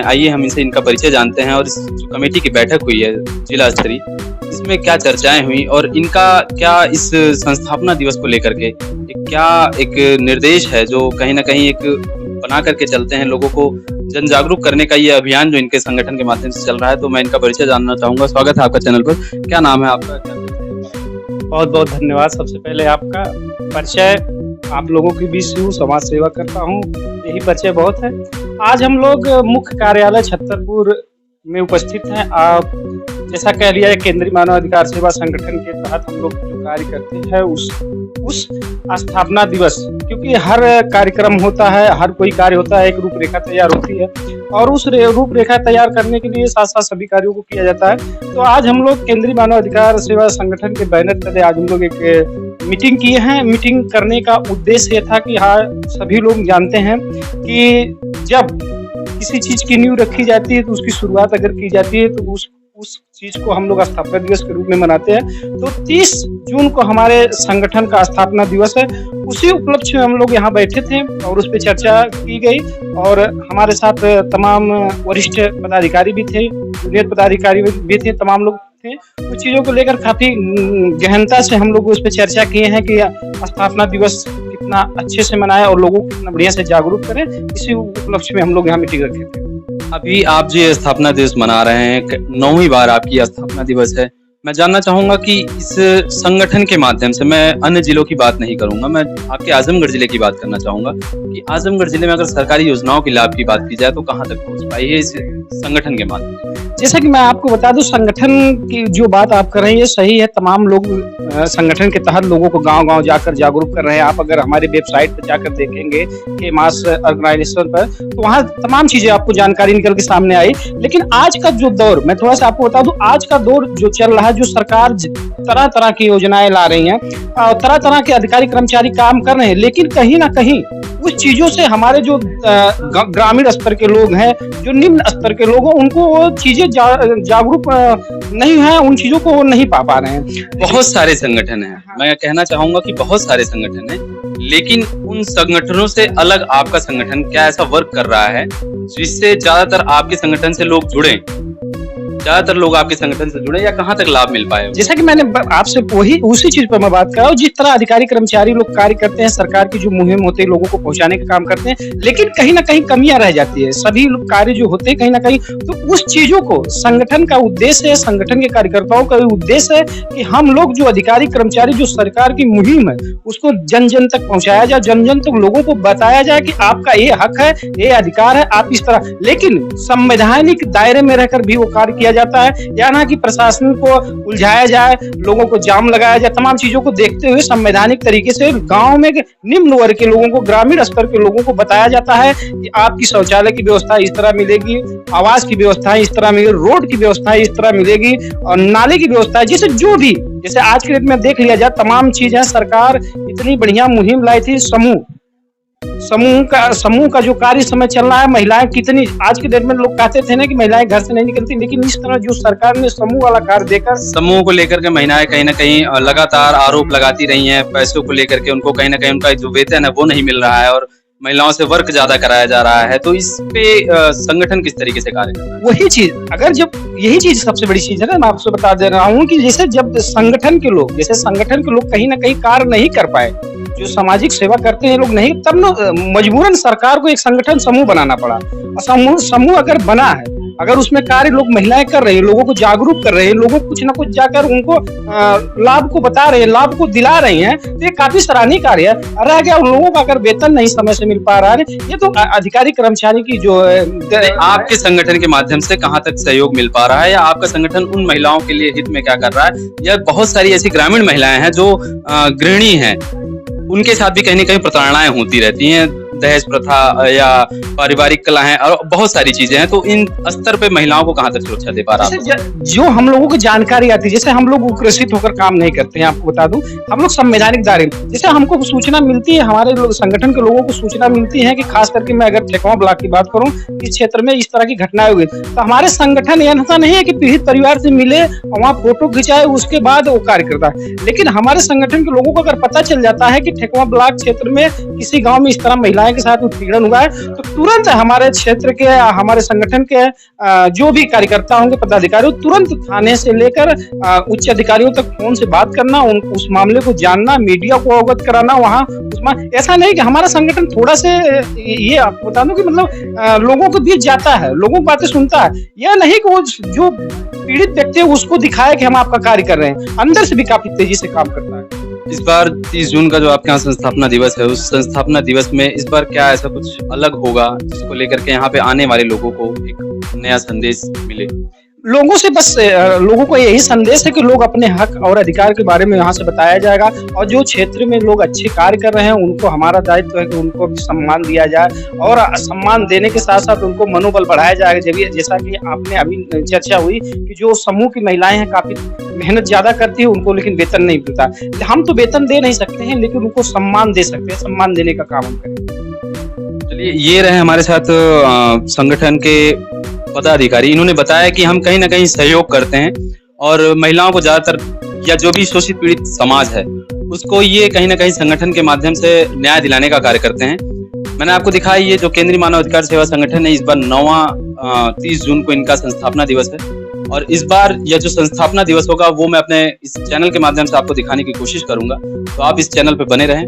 आइए हम इनसे इनका परिचय जानते हैं और इस जो कमेटी की बैठक हुई है जिला स्तरीय, इसमें क्या चर्चाएं हुई और इनका क्या इस संस्थापना दिवस को लेकर के एक निर्देश है जो कहीं न कहीं एक बना करके चलते हैं लोगों को जन जागरूक करने का ये अभियान जो इनके संगठन के माध्यम से चल रहा है। तो मैं इनका परिचय जानना चाहूँगा। स्वागत है आपका चैनल पर। क्या नाम है आपका? क्या बहुत बहुत धन्यवाद। सबसे पहले आपका परिचय, आप लोगों के बीच हूँ, समाज सेवा करता हूँ, यही परिचय बहुत है। आज हम लोग मुख्य कार्यालय छतरपुर में उपस्थित हैं। आप जैसा कह लिया है, केंद्रीय मानव अधिकार सेवा संगठन के तहत हम लोग जो कार्य करते हैं उस स्थापना दिवस, क्योंकि हर कार्यक्रम होता है, हर कोई कार्य होता है, एक रूपरेखा तैयार होती है और उस रूपरेखा तैयार करने के लिए साथ साथ सभी कार्यों को किया जाता है। तो आज हम लोग केंद्रीय मानव अधिकार सेवा संगठन के बैनर तले आज हम लोग एक मीटिंग किए हैं। मीटिंग करने का उद्देश्य ये था कि हाँ, सभी लोग जानते हैं कि जब किसी चीज की नींव रखी जाती है तो उसकी शुरुआत अगर की जाती है तो उस चीज को हम लोग स्थापना दिवस के रूप में मनाते हैं। तो 30 जून को हमारे संगठन का स्थापना दिवस है। उसी उपलक्ष्य में हम लोग यहाँ बैठे थे और उस पर चर्चा की गई और हमारे साथ तमाम वरिष्ठ पदाधिकारी भी थे, जूनियर पदाधिकारी भी थे, तमाम लोग थे। कुछ चीजों को लेकर काफी गहनता से हम लोग उस पर चर्चा किए हैं कि स्थापना दिवस कितना अच्छे से मनाए और लोगों को कितना बढ़िया से जागरूक करें। इसी उपलक्ष्य में हम लोग यहाँ मीटिंग रखे थे। अभी आप जो स्थापना दिवस मना रहे हैं, 9वीं बार आपकी स्थापना दिवस है। मैं जानना चाहूंगा कि इस संगठन के माध्यम से, मैं अन्य जिलों की बात नहीं करूंगा, मैं आपके आजमगढ़ जिले की बात करना चाहूंगा कि आजमगढ़ जिले में अगर सरकारी योजनाओं के लाभ की बात की जाए तो कहां तक पहुंच पाई है इस संगठन के माध्यम से? जैसा कि मैं आपको बता दूं, संगठन की जो बात आप कर रहे हैं ये सही है। तमाम लोग संगठन के तहत लोगों को गांव-गांव जाकर जागरूक कर रहे हैं। आप अगर हमारे वेबसाइट पर जाकर देखेंगे के मास ऑर्गेनाइजेशन पर, तो वहाँ तमाम चीजें आपको जानकारी निकल के सामने आई। लेकिन आज का जो दौर, मैं थोड़ा सा आपको बता दूं, आज का दौर जो चल रहा है, जो सरकार तरह तरह की योजनाएं ला रही हैं, तरह तरह के अधिकारी कर्मचारी काम कर रहे हैं, लेकिन कहीं ना कहीं उस चीजों से हमारे जो ग्रामीण स्तर के लोग हैं, जो निम्न स्तर के लोग हैं, उनको वो चीजें जागरूक नहीं है, उन चीजों को नहीं पा रहे हैं। बहुत सारे संगठन हैं, मैं कहना चाहूंगा कि बहुत सारे संगठन हैं, लेकिन उन संगठनों से अलग आपका संगठन क्या ऐसा वर्क कर रहा है जिससे ज्यादातर आपके संगठन से लोग जुड़े, ज्यादातर लोग आपके संगठन से जुड़े, या कहां तक लाभ मिल पाए? जैसा कि मैंने आपसे उसी चीज पर मैं बात कर रहा हूँ। जिस तरह अधिकारी कर्मचारी लोग कार्य करते हैं, सरकार की जो मुहिम होती है, लोगों को पहुंचाने का काम करते हैं, लेकिन कहीं ना कहीं कमियां रह जाती है। सभी कार्य जो होते हैं कहीं ना कहीं, तो उस चीजों को संगठन का उद्देश्य है, संगठन के कार्यकर्ताओं का उद्देश्य है कि हम लोग जो अधिकारी कर्मचारी, जो सरकार की मुहिम है, उसको जन जन तक पहुंचाया जाए, जन जन तक लोगों को बताया जाए कि आपका ये हक है, ये अधिकार है, आप इस तरह, लेकिन संवैधानिक दायरे में रहकर भी वो कार्य किया जाता है। या ना कि प्रशासन को उलझाया जाए, लोगों को जाम लगाया जाए, तमाम चीजों को देखते हुए संवैधानिक तरीके से गांव में निम्न वर्ग के लोगों को, ग्रामीण स्तर के लोगों को बताया जाता है कि आपकी शौचालय की व्यवस्था इस तरह मिलेगी, आवास की व्यवस्था इस तरह मिलेगी, रोड की व्यवस्था इस तरह मिलेगी और नाले की व्यवस्था, जैसे जो भी, जैसे आज के डेट में देख लिया जाए, तमाम चीजें सरकार इतनी बढ़िया मुहिम लाई थी। समूह का जो कार्य समय चल रहा है, महिलाएं कितनी, आज के डेट में लोग कहते थे ना कि महिलाएं घर से नहीं निकलती, लेकिन इस तरह जो सरकार ने समूह वाला कार्य देकर, समूह को लेकर के महिलाएं कहीं ना कहीं लगातार आरोप लगाती रही हैं, पैसों को लेकर के उनको कहीं ना कहीं उनका जो वेतन है वो नहीं मिल रहा है और महिलाओं से वर्क ज्यादा कराया जा रहा है। तो इस पे संगठन किस तरीके से कार्य कर रहा है? वही चीज, अगर जब यही चीज सबसे बड़ी चीज है ना, मैं आपको बता दे रहा हूँ कि जैसे जब संगठन के लोग कहीं ना कहीं कार्य नहीं कर पाए, जो सामाजिक सेवा करते हैं लोग नहीं, तब ना मजबूरन सरकार को एक संगठन समूह बनाना पड़ा। और समूह अगर बना है, अगर उसमें कार्य लोग महिलाएं कर रहे हैं, लोगों को जागरूक कर रहे हैं, लोगों को कुछ ना कुछ जाकर उनको लाभ को बता रहे हैं, लाभ को दिला रहे हैं, तो ये काफी सराहनीय कार्य है। रह गया उन लोगों का अगर वेतन नहीं समय से मिल पा रहा है, ये तो अधिकारी कर्मचारी की जो आपके संगठन के माध्यम से कहाँ तक सहयोग मिल पा रहा है, या आपका संगठन उन महिलाओं के लिए हित में क्या कर रहा है? या बहुत सारी ऐसी ग्रामीण महिलाएं हैं जो गृहिणी हैं, उनके साथ भी कहीं ना कहीं प्रताड़नाएं होती रहती हैं, दहेज प्रथा या पारिवारिक कला है और बहुत सारी चीजें हैं, तो इन स्तर पे महिलाओं को कहाँ तक सुरक्षा दे पा रहा है? जो हम लोगों को जानकारी आती है, जैसे हम लोग उग्रसित होकर काम नहीं करते हैं, आपको बता दूं, हम लोग संवैधानिक दायरे में, जैसे हमको सूचना मिलती है, हमारे संगठन के लोगों को सूचना मिलती है कि खास करके मैं अगर ठेकवा ब्लॉक की बात करूं, इस क्षेत्र में इस तरह की घटनाएं हुई, तो हमारे संगठन ऐसा नहीं है कि पीड़ित परिवार से मिले और वहाँ फोटो खिंचाए उसके बाद वो कार्य करता है, लेकिन हमारे संगठन के लोगों को अगर पता चल जाता है कि ठेकवा ब्लॉक क्षेत्र में किसी गाँव में इस तरह महिलाएं महिलाएं के साथ उत्पीड़न हुआ है तो तुरंत हमारे क्षेत्र के हमारे संगठन के जो भी कार्यकर्ता होंगे पदाधिकारी तुरंत थाने से लेकर उच्च अधिकारियों तक फोन से बात करना उस मामले को जानना मीडिया को अवगत कराना वहाँ ऐसा नहीं कि हमारा संगठन थोड़ा से ये आपको बता दूं कि मतलब लोगों के बीच जाता है लोगों की बातें सुनता है यह नहीं कि वो जो पीड़ित व्यक्ति है उसको दिखाए कि हम आपका कार्य कर रहे हैं अंदर से भी काफी तेजी से काम करता है। इस बार 30 जून का जो आपके यहाँ संस्थापना दिवस है उस संस्थापना दिवस में इस बार क्या ऐसा कुछ अलग होगा जिसको लेकर के यहाँ पे आने वाले लोगों को एक नया संदेश मिले? लोगों से बस लोगों को यही संदेश है कि लोग अपने हक और अधिकार के बारे में यहाँ से बताया जाएगा और जो क्षेत्र में लोग अच्छे कार्य कर रहे हैं उनको हमारा दायित्व है कि उनको भी सम्मान दिया जाए और सम्मान देने के साथ साथ उनको मनोबल बढ़ाया जाएगा। जब जैसा कि आपने अभी चर्चा हुई कि जो समूह की महिलाएं हैं काफी मेहनत ज्यादा करती है उनको लेकिन वेतन नहीं मिलता। हम तो वेतन दे नहीं सकते हैं लेकिन उनको सम्मान दे सकते हैं, सम्मान देने का काम हम करेंगे। चलिए ये रहे हमारे साथ संगठन के पदाधिकारी। इन्होंने बताया कि हम कहीं ना कहीं सहयोग करते हैं और महिलाओं को ज्यादातर या जो भी शोषित पीड़ित समाज है उसको ये कहीं ना कहीं संगठन के माध्यम से न्याय दिलाने का कार्य करते हैं। मैंने आपको दिखाया ये जो केंद्रीय मानव अधिकार सेवा संगठन है इस बार 9वां 30 जून को इनका संस्थापना दिवस है और इस बार यह जो संस्थापना दिवस होगा वो मैं अपने इस चैनल के माध्यम से आपको दिखाने की कोशिश करूंगा, तो आप इस चैनल पे बने रहें।